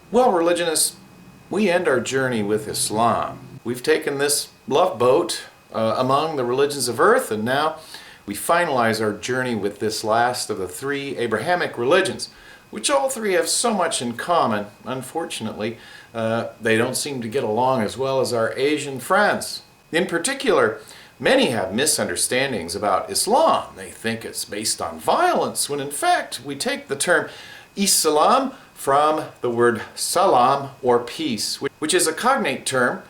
Well, religionists, we end our journey with Islam. We've taken this love boat among the religions of earth, and now we finalize our journey with this last of the three Abrahamic religions, which all three have so much in common. Unfortunately, they don't seem to get along as well as our Asian friends. In particular, many have misunderstandings about Islam. They think it's based on violence, when in fact we take the term Islam from the word salam, or peace, which is a cognate term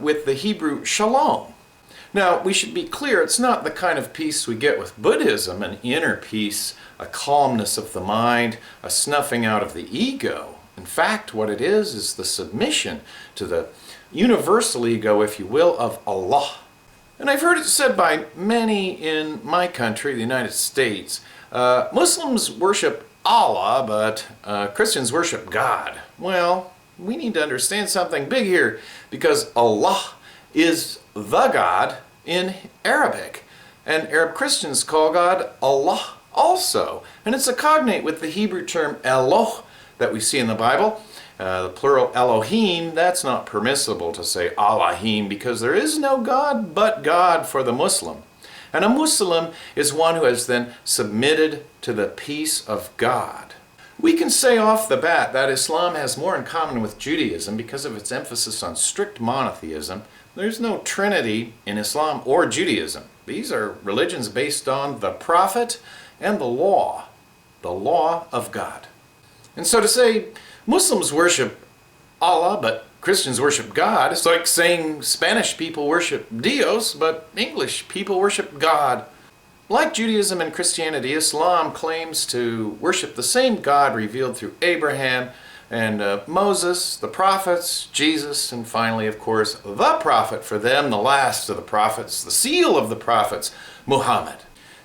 with the Hebrew shalom. Now, we should be clear, it's not the kind of peace we get with Buddhism, an inner peace, a calmness of the mind, a snuffing out of the ego. In fact, what it is the submission to the universal ego, if you will, of Allah. And I've heard it said by many in my country, the United States, Muslims worship Allah, but Christians worship God. Well, we need to understand something big here, because Allah is the God in Arabic, and Arab Christians call God Allah also, and it's a cognate with the Hebrew term Eloh that we see in the Bible. The plural Elohim, that's not permissible to say Allahim, because there is no God but God for the Muslim. And a Muslim is one who has then submitted to the peace of God. We can say off the bat that Islam has more in common with Judaism because of its emphasis on strict monotheism. There's no Trinity in Islam or Judaism. These are religions based on the prophet and the law of God. And so to say Muslims worship Allah, but Christians worship God, it's like saying Spanish people worship Dios, but English people worship God. Like Judaism and Christianity, Islam claims to worship the same God revealed through Abraham and Moses, the prophets, Jesus, and finally, of course, the prophet for them, the last of the prophets, the seal of the prophets, Muhammad.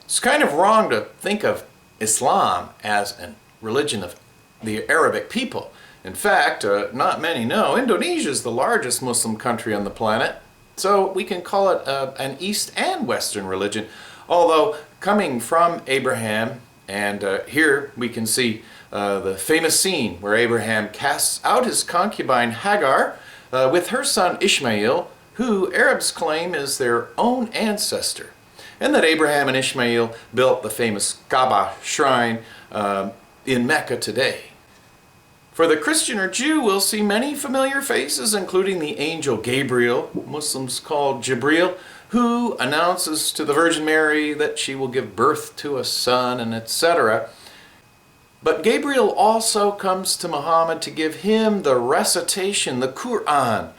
It's kind of wrong to think of Islam as a religion of the Arabic people. In fact, not many know, Indonesia is the largest Muslim country on the planet, so we can call it an East and Western religion, although coming from Abraham, and here we can see the famous scene where Abraham casts out his concubine Hagar with her son Ishmael, who Arabs claim is their own ancestor, and that Abraham and Ishmael built the famous Kaaba shrine in Mecca today. For the Christian or Jew, we'll see many familiar faces, including the angel Gabriel, Muslims call Jibril, who announces to the Virgin Mary that she will give birth to a son, and etc. But Gabriel also comes to Muhammad to give him the recitation, the Quran.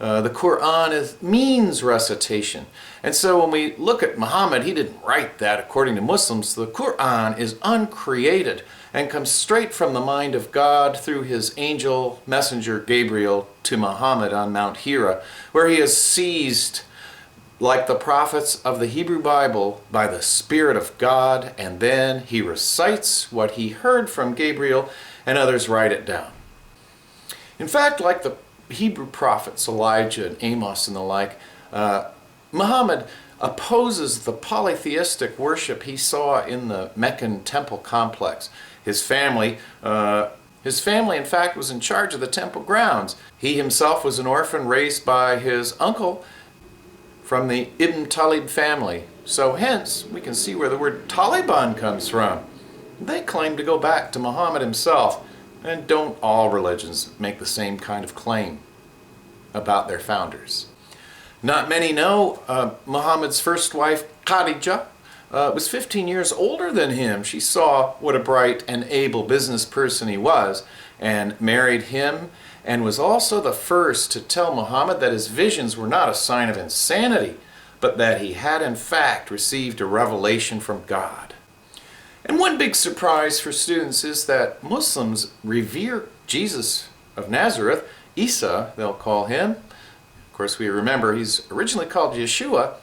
The Quran means recitation. And so when we look at Muhammad, he didn't write that according to Muslims. The Quran is uncreated and comes straight from the mind of God through his angel messenger Gabriel to Muhammad on Mount Hijrah, where he is seized like the prophets of the Hebrew Bible by the Spirit of God, and then he recites what he heard from Gabriel and others write it down. In fact, like the Hebrew prophets Elijah and Amos and the like, Muhammad opposes the polytheistic worship he saw in the Meccan temple complex. His family, in fact, was in charge of the temple grounds. He himself was an orphan raised by his uncle from the Ibn Talib family. So hence, we can see where the word Taliban comes from. They claim to go back to Muhammad himself, and don't all religions make the same kind of claim about their founders? Not many know Muhammad's first wife, Khadijah, was 15 years older than him. She saw what a bright and able business person he was and married him, and was also the first to tell Muhammad that his visions were not a sign of insanity, but that he had in fact received a revelation from God. And one big surprise for students is that Muslims revere Jesus of Nazareth, Isa, they'll call him. Of course, we remember he's originally called Yeshua,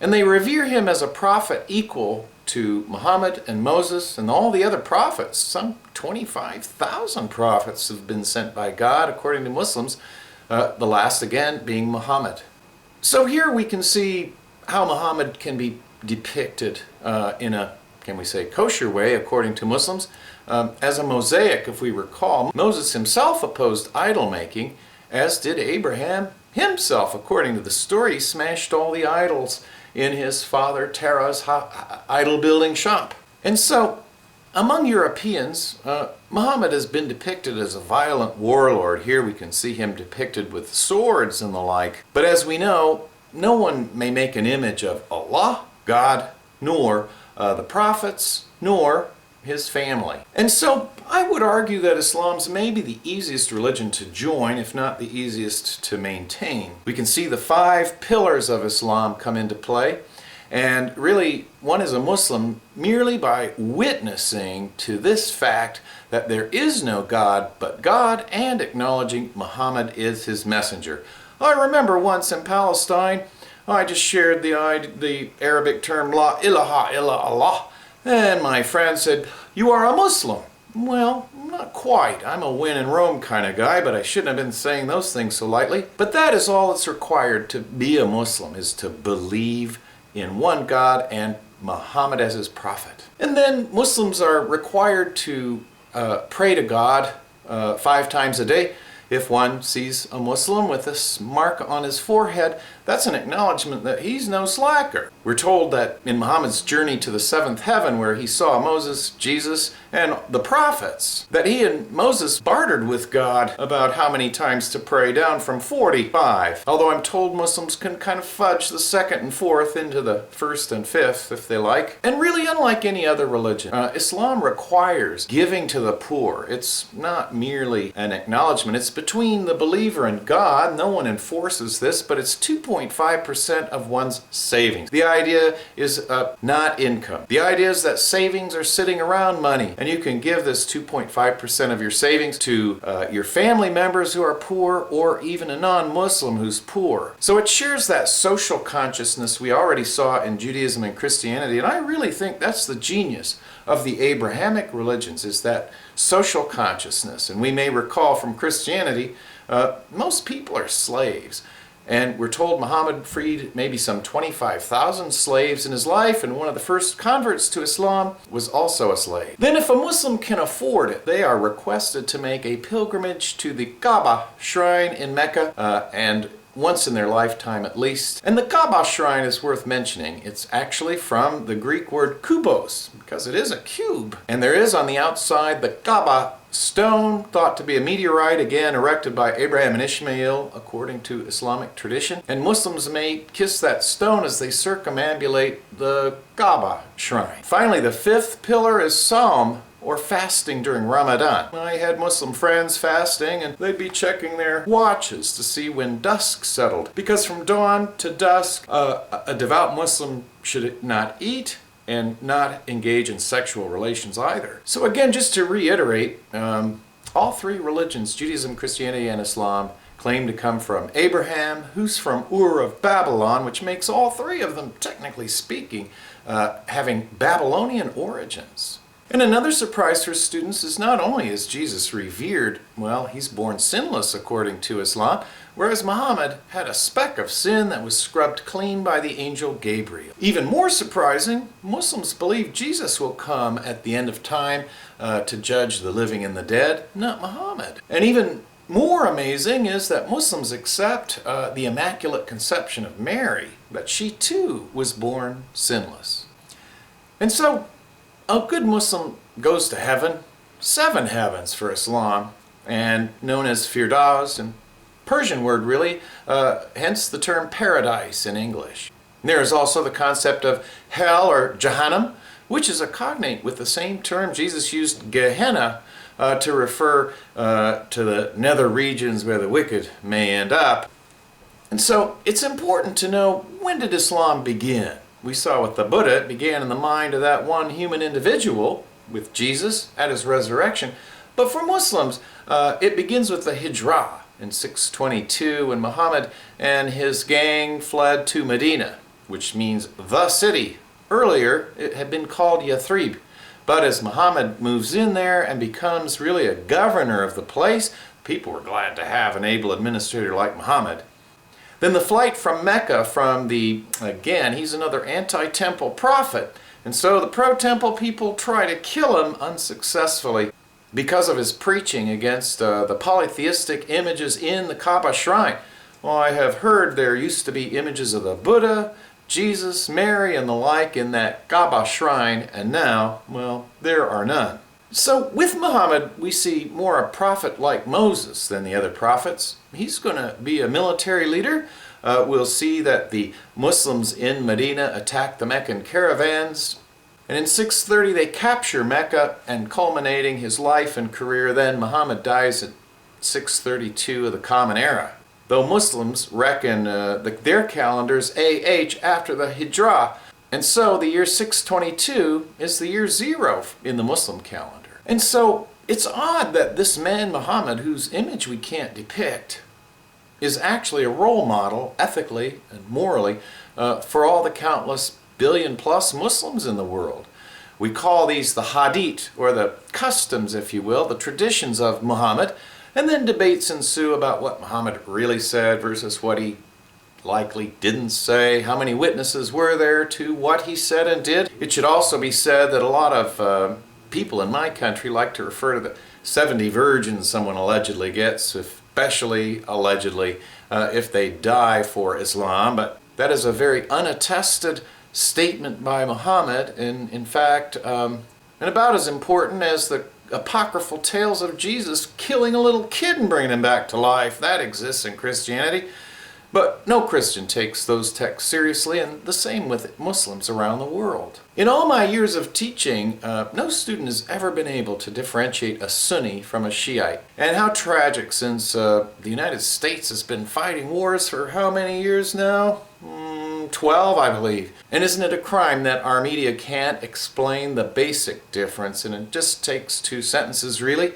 and they revere him as a prophet equal to Muhammad and Moses and all the other prophets. Some 25,000 prophets have been sent by God, according to Muslims, the last again being Muhammad. So here we can see how Muhammad can be depicted in a, can we say, kosher way, according to Muslims, As a mosaic, if we recall, Moses himself opposed idol making, as did Abraham himself. According to the story, he smashed all the idols in his father Terah's idol building shop. And so, among Europeans, Muhammad has been depicted as a violent warlord. Here we can see him depicted with swords and the like. But as we know, no one may make an image of Allah, God, nor the prophets, nor his family. And so I would argue that Islam's maybe the easiest religion to join, if not the easiest to maintain. We can see the 5 pillars of Islam come into play. And really, one is a Muslim merely by witnessing to this fact that there is no God but God, and acknowledging Muhammad is his messenger. I remember once in Palestine, I just shared the Arabic term La ilaha illa Allah, and my friend said, "You are a Muslim." Well, not quite. I'm a when in Rome kind of guy, but I shouldn't have been saying those things so lightly. But that is all that's required to be a Muslim, is to believe in one God and Muhammad as his prophet. And then Muslims are required to pray to God 5 times a day. If one sees a Muslim with this mark on his forehead, that's an acknowledgement that he's no slacker. We're told that in Muhammad's journey to the 7th heaven, where he saw Moses, Jesus, and the prophets, that he and Moses bartered with God about how many times to pray, down from 45. Although I'm told Muslims can kind of fudge the 2nd and 4th into the 1st and 5th if they like. And really, unlike any other religion, Islam requires giving to the poor. It's not merely an acknowledgement. It's between the believer and God. No one enforces this, but it's 2.5% of one's savings. The idea is not income. The idea is that savings are sitting around money, and you can give this 2.5% of your savings to your family members who are poor, or even a non-Muslim who's poor. So it shares that social consciousness we already saw in Judaism and Christianity, and I really think that's the genius of the Abrahamic religions, is that social consciousness. And we may recall from Christianity, most people are slaves. And we're told Muhammad freed maybe some 25,000 slaves in his life, and one of the first converts to Islam was also a slave. Then if a Muslim can afford it, they are requested to make a pilgrimage to the Kaaba shrine in Mecca, and once in their lifetime at least. And the Kaaba shrine is worth mentioning. It's actually from the Greek word kubos, because it is a cube. And there is on the outside the Kaaba stone, thought to be a meteorite, again erected by Abraham and Ishmael according to Islamic tradition. And Muslims may kiss that stone as they circumambulate the Kaaba shrine. Finally, the 5th pillar is Sawm, or fasting during Ramadan. I had Muslim friends fasting, and they'd be checking their watches to see when dusk settled. Because from dawn to dusk, a devout Muslim should not eat and not engage in sexual relations either. So again, just to reiterate, all 3 religions, Judaism, Christianity, and Islam, claim to come from Abraham, who's from Ur of Babylon, which makes all 3 of them, technically speaking, having Babylonian origins. And another surprise for students is not only is Jesus revered, well, he's born sinless according to Islam, whereas Muhammad had a speck of sin that was scrubbed clean by the angel Gabriel. Even more surprising, Muslims believe Jesus will come at the end of time to judge the living and the dead, not Muhammad. And even more amazing is that Muslims accept the Immaculate Conception of Mary, that she too was born sinless. And so, a good Muslim goes to heaven, 7 heavens for Islam, and known as Firdaus, and Persian word really, hence the term paradise in English. There is also the concept of hell, or Jahannam, which is a cognate with the same term Jesus used, Gehenna, to refer to the nether regions where the wicked may end up. And so it's important to know, when did Islam begin? We saw with the Buddha, it began in the mind of that one human individual, with Jesus at his resurrection. But for Muslims, it begins with the Hijrah in 622, when Muhammad and his gang fled to Medina, which means the city. Earlier, it had been called Yathrib. But as Muhammad moves in there and becomes really a governor of the place, people were glad to have an able administrator like Muhammad. Then the flight from Mecca, from the, again, he's another anti-temple prophet, And so the pro-temple people try to kill him unsuccessfully because of his preaching against the polytheistic images in the Kaaba shrine. Well, I have heard there used to be images of the Buddha, Jesus, Mary, and the like in that Kaaba shrine, and now, well, there are none. So with Muhammad, we see more a prophet like Moses than the other prophets. He's going to be a military leader. We'll see that the Muslims in Medina attack the Meccan caravans. And in 630 they capture Mecca, and culminating his life and career, then Muhammad dies at 632 of the Common Era. Though Muslims reckon their calendars AH after the Hijrah, and so the year 622 is the year 0 in the Muslim calendar. And so it's odd that this man Muhammad, whose image we can't depict, is actually a role model, ethically and morally, for all the countless billion-plus Muslims in the world. We call these the Hadith, or the customs, if you will, the traditions of Muhammad, and then debates ensue about what Muhammad really said versus what he likely didn't say. How many witnesses were there to what he said and did? It should also be said that a lot of people in my country like to refer to the 70 virgins someone allegedly gets, especially allegedly, if they die for Islam. But that is a very unattested statement by Muhammad, and in fact, and about as important as the apocryphal tales of Jesus killing a little kid and bringing him back to life. That exists in Christianity. But no Christian takes those texts seriously, and the same with Muslims around the world. In all my years of teaching, no student has ever been able to differentiate a Sunni from a Shiite. And how tragic, since the United States has been fighting wars for how many years now? 12, I believe. And isn't it a crime that our media can't explain the basic difference? And it just takes 2 sentences, really.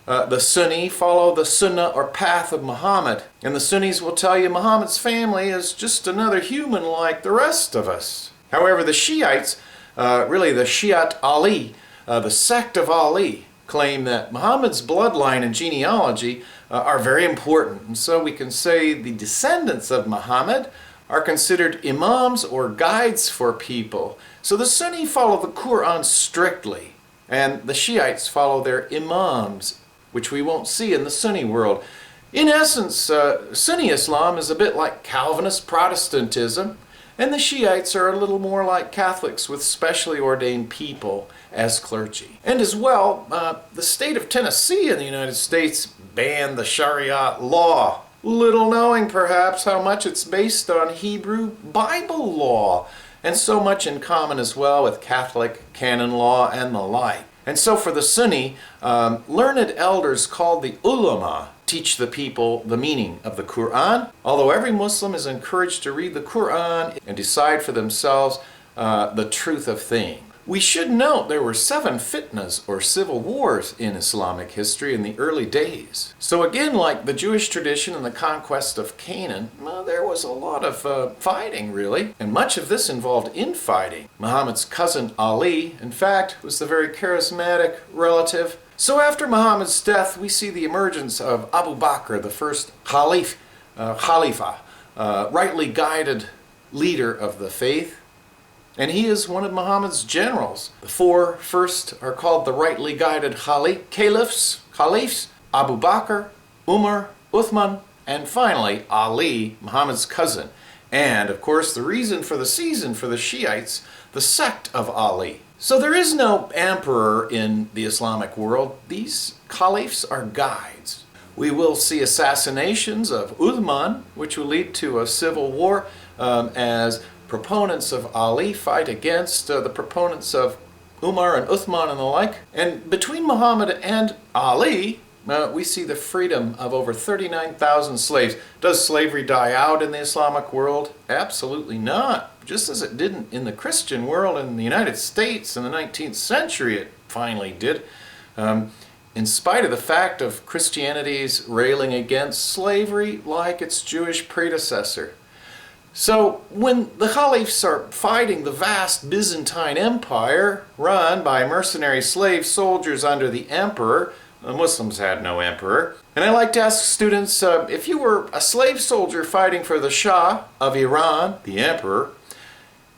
The Sunni follow the Sunnah or path of Muhammad, and the Sunnis will tell you Muhammad's family is just another human like the rest of us. However, the Shiites, really the Shi'at Ali, the sect of Ali, claim that Muhammad's bloodline and genealogy are very important, and so we can say the descendants of Muhammad are considered Imams or guides for people. So the Sunni follow the Quran strictly, and the Shiites follow their Imams, which we won't see in the Sunni world. In essence, Sunni Islam is a bit like Calvinist Protestantism, and the Shiites are a little more like Catholics with specially ordained people as clergy. And as well, the state of Tennessee in the United States banned the Sharia law, little knowing perhaps how much it's based on Hebrew Bible law, and so much in common as well with Catholic canon law and the like. And so for the Sunni, learned elders called the ulama teach the people the meaning of the Quran, although every Muslim is encouraged to read the Quran and decide for themselves the truth of things. We should note there were 7 fitnas, or civil wars, in Islamic history in the early days. So again, like the Jewish tradition and the conquest of Canaan, well, there was a lot of fighting, really. And much of this involved infighting. Muhammad's cousin Ali, in fact, was the very charismatic relative. So after Muhammad's death, we see the emergence of Abu Bakr, the first Khalifa, rightly guided leader of the faith. And he is one of Muhammad's generals. The 4 first are called the rightly guided caliphs, Abu Bakr, Umar, Uthman, and finally Ali, Muhammad's cousin. And of course the reason for the season for the Shiites, the sect of Ali. So there is no emperor in the Islamic world. These caliphs are guides. We will see assassinations of Uthman, which will lead to a civil war as proponents of Ali fight against the proponents of Umar and Uthman and the like. And between Muhammad and Ali, we see the freedom of over 39,000 slaves. Does slavery die out in the Islamic world? Absolutely not. Just as it didn't in the Christian world in the United States in the 19th century, it finally did. In spite of the fact of Christianity's railing against slavery like its Jewish predecessor. So when the caliphs are fighting the vast Byzantine Empire run by mercenary slave soldiers under the emperor, the Muslims had no emperor. And I like to ask students, if you were a slave soldier fighting for the Shah of Iran, the emperor,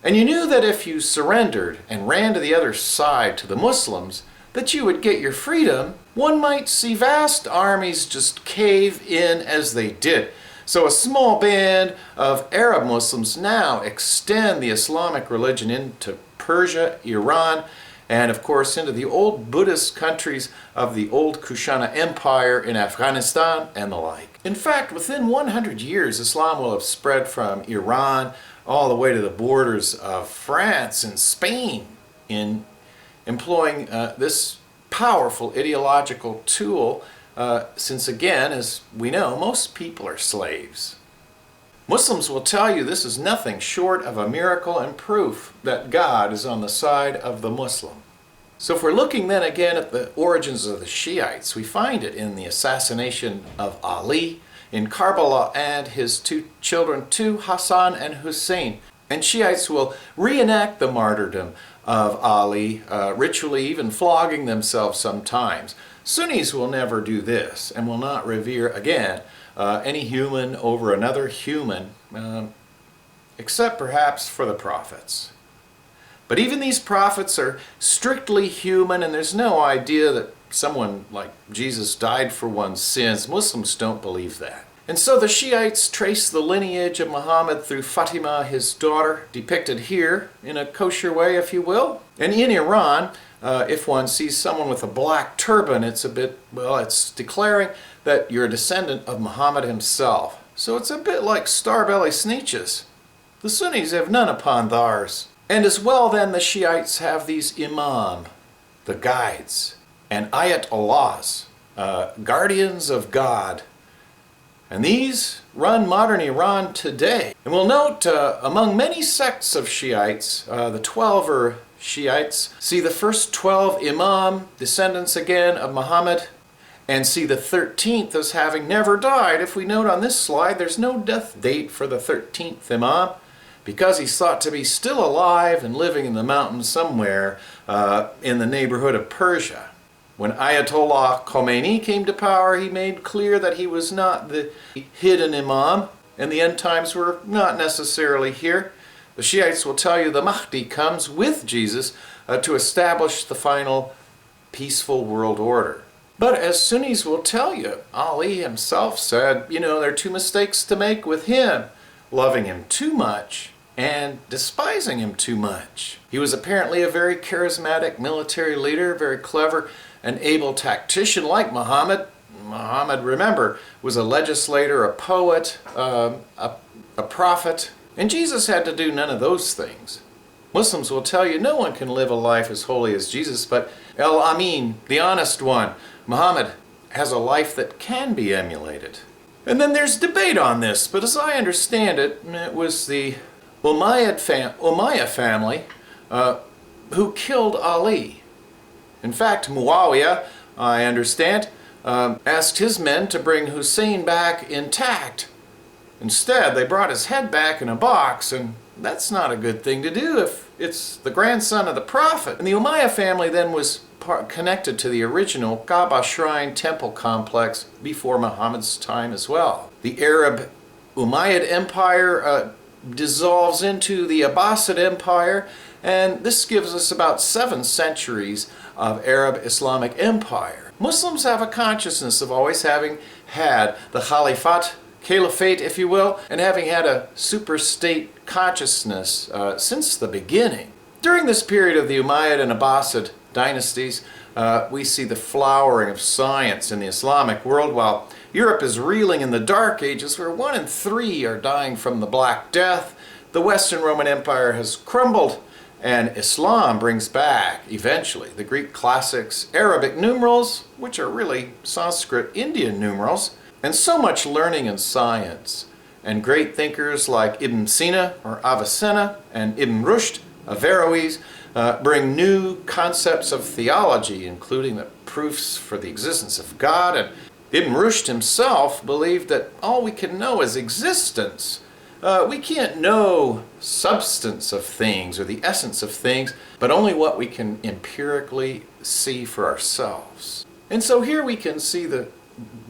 And you knew that if you surrendered and ran to the other side, to the Muslims, that you would get your freedom, one might see vast armies just cave in as they did. So a small band of Arab Muslims now extend the Islamic religion into Persia, Iran, and of course into the old Buddhist countries of the old Kushana Empire in Afghanistan and the like. In fact, within 100 years, Islam will have spread from Iran all the way to the borders of France and Spain in employing this powerful ideological tool, since again, as we know, most people are slaves. Muslims will tell you this is nothing short of a miracle and proof that God is on the side of the Muslim. So if we're looking then again at the origins of the Shiites, we find it in the assassination of Ali, in Karbala and his two children, Hassan and Hussein. And Shiites will reenact the martyrdom of Ali, ritually even flogging themselves sometimes. Sunnis will never do this and will not revere again any human over another human, except perhaps for the prophets. But even these prophets are strictly human, and there's no idea that someone like Jesus died for one's sins. Muslims don't believe that. And so the Shiites trace the lineage of Muhammad through Fatima, his daughter, depicted here in a kosher way, if you will. And in Iran, if one sees someone with a black turban, it's a bit, well, it's declaring that you're a descendant of Muhammad himself. So it's a bit like Starbelly Sneetches. The Sunnis have none upon theirs. And as well then, the Shiites have these Imam, the guides, and Ayatollahs, guardians of God. And these run modern Iran today. And we'll note among many sects of Shiites, the 12 are Shiites, see the first 12 Imam, descendants again of Muhammad, and see the 13th as having never died. If we note on this slide, there's no death date for the 13th Imam, because he's thought to be still alive and living in the mountains somewhere in the neighborhood of Persia. When Ayatollah Khomeini came to power, he made clear that he was not the hidden Imam, and the end times were not necessarily here. The Shiites will tell you the Mahdi comes with Jesus to establish the final peaceful world order. But as Sunnis will tell you, Ali himself said, there are two mistakes to make with him: loving him too much and despising him too much. He was apparently a very charismatic military leader, very clever, an able tactician like Muhammad. Muhammad, remember, was a legislator, a poet, a prophet. And Jesus had to do none of those things. Muslims will tell you no one can live a life as holy as Jesus, but El-Amin, the honest one, Muhammad, has a life that can be emulated. And then there's debate on this, but as I understand it, it was the Umayyad family who killed Ali. In fact, Muawiyah, I understand, asked his men to bring Hussein back intact. Instead, they brought his head back in a box, and that's not a good thing to do if it's the grandson of the Prophet. And the Umayyad family then was connected to the original Kaaba shrine temple complex before Muhammad's time as well. The Arab Umayyad Empire dissolves into the Abbasid Empire, and this gives us about 7 centuries of Arab Islamic empire. Muslims have a consciousness of always having had the caliphate, if you will, and having had a superstate consciousness since the beginning. During this period of the Umayyad and Abbasid dynasties, we see the flowering of science in the Islamic world, while Europe is reeling in the Dark Ages, where 1 in 3 are dying from the Black Death. The Western Roman Empire has crumbled, and Islam brings back, eventually, the Greek classics, Arabic numerals, which are really Sanskrit Indian numerals, and so much learning and science. And great thinkers like Ibn Sina or Avicenna and Ibn Rushd, Averroes, bring new concepts of theology, including the proofs for the existence of God. And Ibn Rushd himself believed that all we can know is existence. We can't know substance of things or the essence of things, but only what we can empirically see for ourselves. And so here we can see the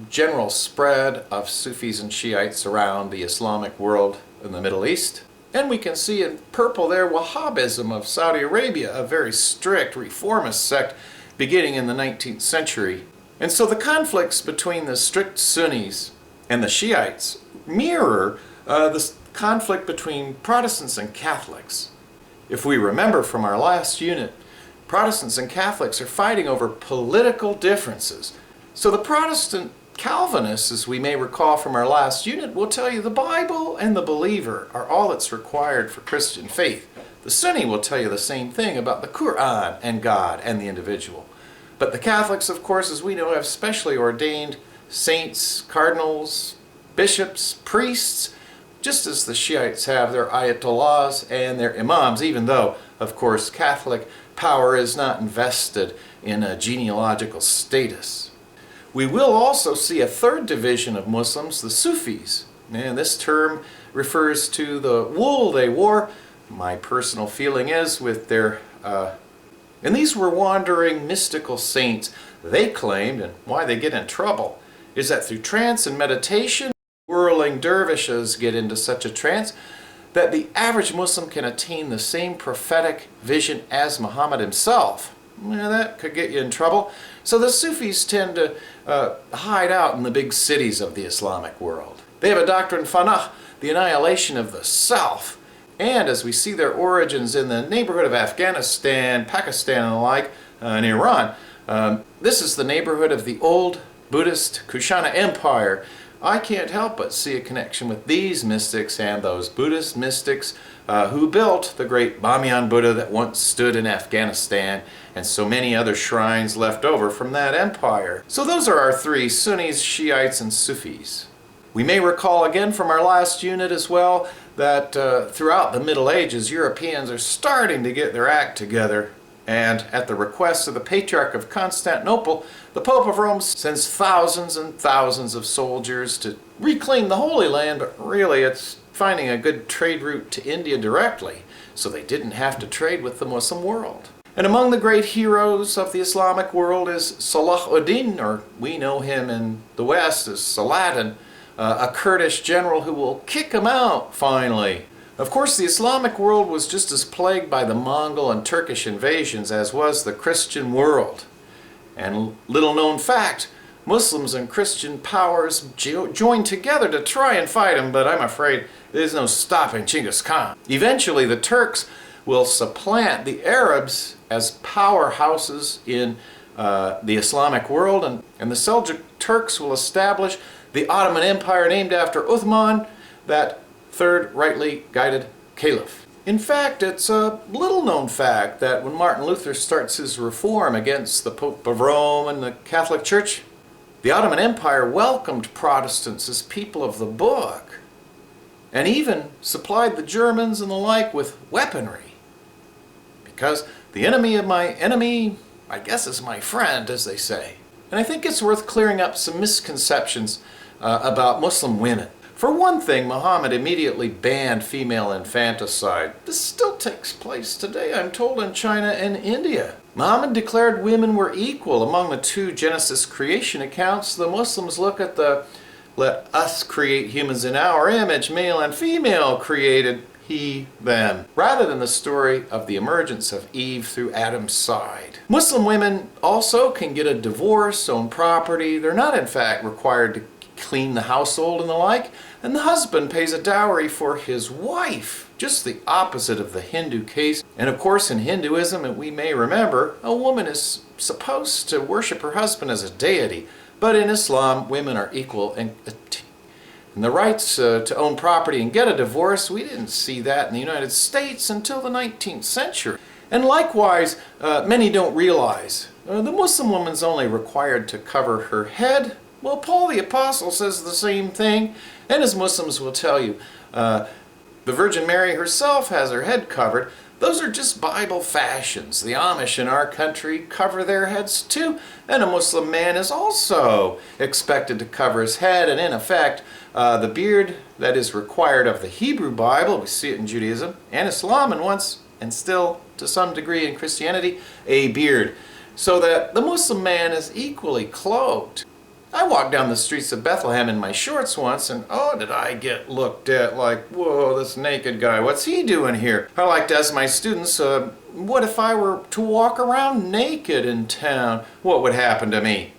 general spread of Sufis and Shiites around the Islamic world in the Middle East. And we can see in purple there Wahhabism of Saudi Arabia, a very strict reformist sect beginning in the 19th century. And so the conflicts between the strict Sunnis and the Shiites mirror the conflict between Protestants and Catholics. If we remember from our last unit, Protestants and Catholics are fighting over political differences. So the Protestant Calvinists, as we may recall from our last unit, will tell you the Bible and the believer are all that's required for Christian faith. The Sunni will tell you the same thing about the Quran and God and the individual. But the Catholics, of course, as we know, have specially ordained saints, cardinals, bishops, priests, just as the Shiites have their ayatollahs and their imams, even though, of course, Catholic power is not invested in a genealogical status. We will also see a third division of Muslims, the Sufis. And this term refers to the wool they wore. My personal feeling is with their... and these were wandering mystical saints. They claimed, and why they get in trouble, is that through trance and meditation, whirling dervishes get into such a trance that the average Muslim can attain the same prophetic vision as Muhammad himself. Well, that could get you in trouble. So the Sufis tend to hide out in the big cities of the Islamic world. They have a doctrine, fanah, the annihilation of the self. And as we see their origins in the neighborhood of Afghanistan, Pakistan, and the like, and Iran, this is the neighborhood of the old Buddhist Kushana Empire. I can't help but see a connection with these mystics and those Buddhist mystics who built the great Bamiyan Buddha that once stood in Afghanistan, and so many other shrines left over from that empire. So those are our three, Sunnis, Shiites, and Sufis. We may recall again from our last unit as well that throughout the Middle Ages, Europeans are starting to get their act together, and at the request of the Patriarch of Constantinople, the Pope of Rome sends thousands and thousands of soldiers to reclaim the Holy Land, but really it's finding a good trade route to India directly, so they didn't have to trade with the Muslim world. And among the great heroes of the Islamic world is Salah ad-Din, or we know him in the West as Saladin, a Kurdish general who will kick him out finally. Of course, the Islamic world was just as plagued by the Mongol and Turkish invasions as was the Christian world. And little known fact, Muslims and Christian powers joined together to try and fight him, but I'm afraid there's no stopping Genghis Khan. Eventually, the Turks will supplant the Arabs as powerhouses in the Islamic world, and the Seljuk Turks will establish the Ottoman Empire named after Uthman, that third rightly guided caliph. In fact, it's a little known fact that when Martin Luther starts his reform against the Pope of Rome and the Catholic Church, the Ottoman Empire welcomed Protestants as people of the book, and even supplied the Germans and the like with weaponry. Because the enemy of my enemy, I guess, is my friend, as they say. And I think it's worth clearing up some misconceptions about Muslim women. For one thing, Muhammad immediately banned female infanticide. This still takes place today, I'm told, in China and India. Muhammad declared women were equal. Among the two Genesis creation accounts, the Muslims look at the "let us create humans in our image, male and female created he, them," rather than the story of the emergence of Eve through Adam's side. Muslim women also can get a divorce, own property. They're not, in fact, required to clean the household and the like, and the husband pays a dowry for his wife, just the opposite of the Hindu case. And of course, in Hinduism, and we may remember, a woman is supposed to worship her husband as a deity, but in Islam, women are equal, and the rights to own property and get a divorce, we didn't see that in the United States until the 19th century. And likewise, many don't realize the Muslim woman's only required to cover her head. Well, Paul the Apostle says the same thing, and as Muslims will tell you, the Virgin Mary herself has her head covered. Those are just Bible fashions. The Amish in our country cover their heads too, and a Muslim man is also expected to cover his head, and in effect, the beard that is required of the Hebrew Bible, we see it in Judaism and Islam, and once, and still to some degree in Christianity, a beard, so that the Muslim man is equally clothed. I walked down the streets of Bethlehem in my shorts once, and oh, did I get looked at like, whoa, this naked guy, what's he doing here? I like to ask my students, what if I were to walk around naked in town? What would happen to me?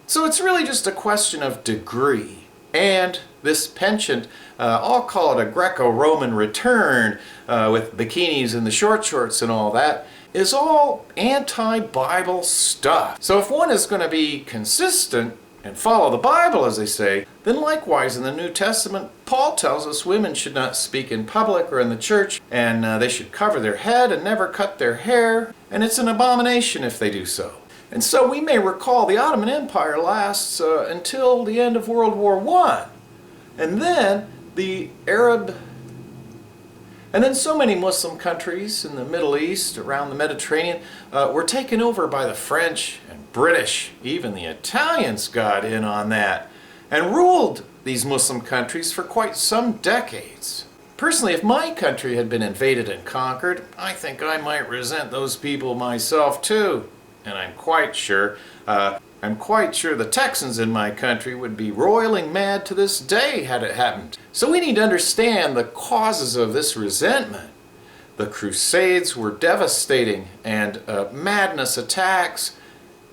So it's really just a question of degree. And this penchant, I'll call it a Greco-Roman return with bikinis and the short shorts and all that, is all anti-Bible stuff. So if one is going to be consistent and follow the Bible, as they say, then likewise in the New Testament, Paul tells us women should not speak in public or in the church, and they should cover their head and never cut their hair, and it's an abomination if they do so. And so we may recall the Ottoman Empire lasts until the end of World War I, and then so many Muslim countries in the Middle East, around the Mediterranean, were taken over by the French and British. Even the Italians got in on that and ruled these Muslim countries for quite some decades. Personally, if my country had been invaded and conquered, I think I might resent those people myself too. And I'm quite sure the Texans in my country would be roiling mad to this day had it happened. So we need to understand the causes of this resentment. The Crusades were devastating, and madness attacks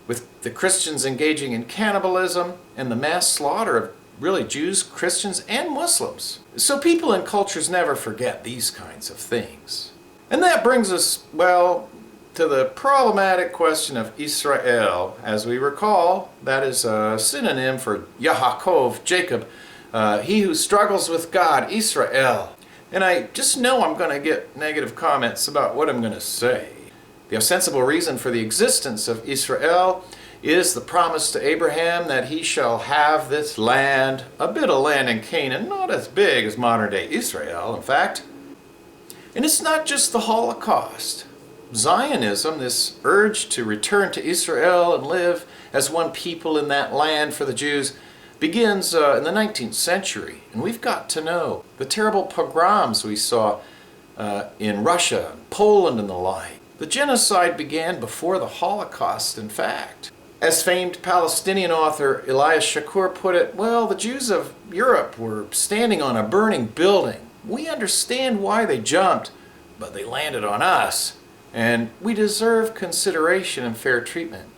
with the Christians engaging in cannibalism and the mass slaughter of really Jews, Christians, and Muslims. So people and cultures never forget these kinds of things. And that brings us, well, to the problematic question of Israel. As we recall, that is a synonym for Yaakov, Jacob, he who struggles with God, Israel. And I just know I'm going to get negative comments about what I'm going to say. The ostensible reason for the existence of Israel is the promise to Abraham that he shall have this land, a bit of land in Canaan, not as big as modern-day Israel, in fact. And it's not just the Holocaust. Zionism, this urge to return to Israel and live as one people in that land for the Jews, begins in the 19th century. And we've got to know the terrible pogroms we saw in Russia, Poland, and the like. The genocide began before the Holocaust, in fact. As famed Palestinian author Elias Shakur put it, well, the Jews of Europe were standing on a burning building. We understand why they jumped, but they landed on us, and we deserve consideration and fair treatment.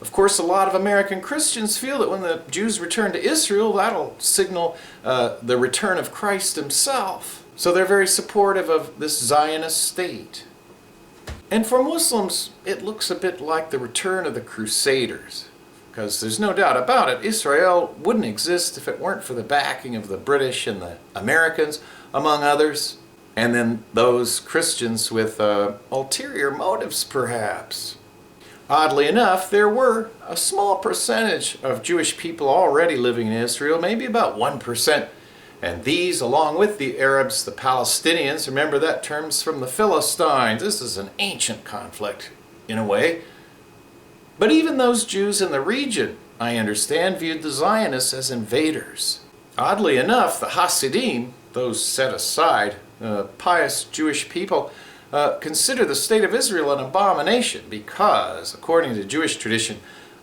Of course, a lot of American Christians feel that when the Jews return to Israel, that'll signal the return of Christ himself. So they're very supportive of this Zionist state. And for Muslims, it looks a bit like the return of the Crusaders, because there's no doubt about it, Israel wouldn't exist if it weren't for the backing of the British and the Americans, among others, and then those Christians with ulterior motives, perhaps. Oddly enough, there were a small percentage of Jewish people already living in Israel, maybe about 1%. And these, along with the Arabs, the Palestinians, remember that term's from the Philistines. This is an ancient conflict, in a way. But even those Jews in the region, I understand, viewed the Zionists as invaders. Oddly enough, the Hasidim, those set aside, pious Jewish people, consider the state of Israel an abomination because, according to Jewish tradition,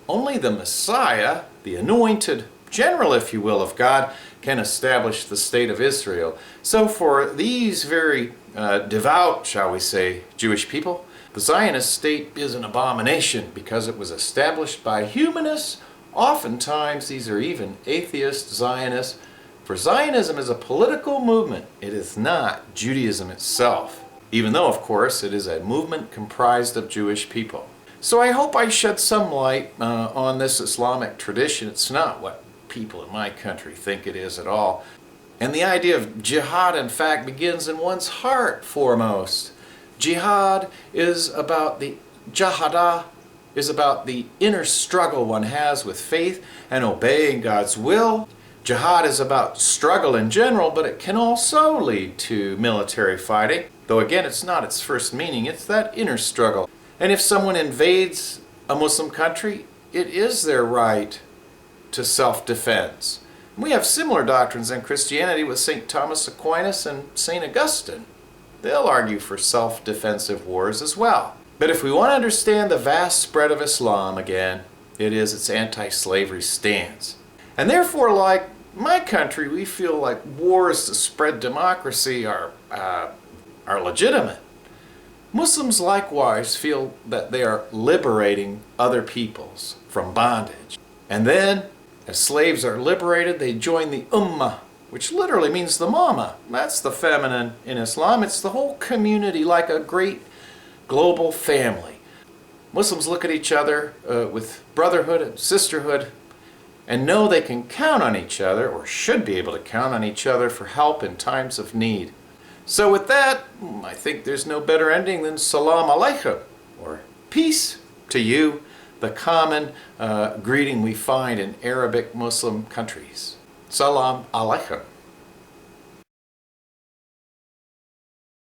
only the Messiah, the anointed general, if you will, of God, can establish the state of Israel. So for these very devout, shall we say, Jewish people, the Zionist state is an abomination because it was established by humanists. Oftentimes these are even atheist Zionists. For Zionism is a political movement. It is not Judaism itself, even though, of course, it is a movement comprised of Jewish people. So I hope I shed some light on this Islamic tradition. It's not what people in my country think it is at all. And the idea of jihad, in fact, begins in one's heart foremost. Jihad is about the inner struggle one has with faith and obeying God's will. Jihad is about struggle in general, but it can also lead to military fighting. Though again, it's not its first meaning, it's that inner struggle. And if someone invades a Muslim country, it is their right to self-defense. We have similar doctrines in Christianity with St. Thomas Aquinas and St. Augustine. They'll argue for self-defensive wars as well. But if we want to understand the vast spread of Islam again, it is its anti-slavery stance. And therefore, like my country, we feel like wars to spread democracy are legitimate. Muslims likewise feel that they are liberating other peoples from bondage. And then, as slaves are liberated, they join the ummah, which literally means the mama. That's the feminine in Islam. It's the whole community, like a great global family. Muslims look at each other with brotherhood and sisterhood and know they can count on each other, or should be able to count on each other for help in times of need. So with that, I think there's no better ending than Salam Alaikum, or peace to you, the common greeting we find in Arabic Muslim countries. Salam Alaikum.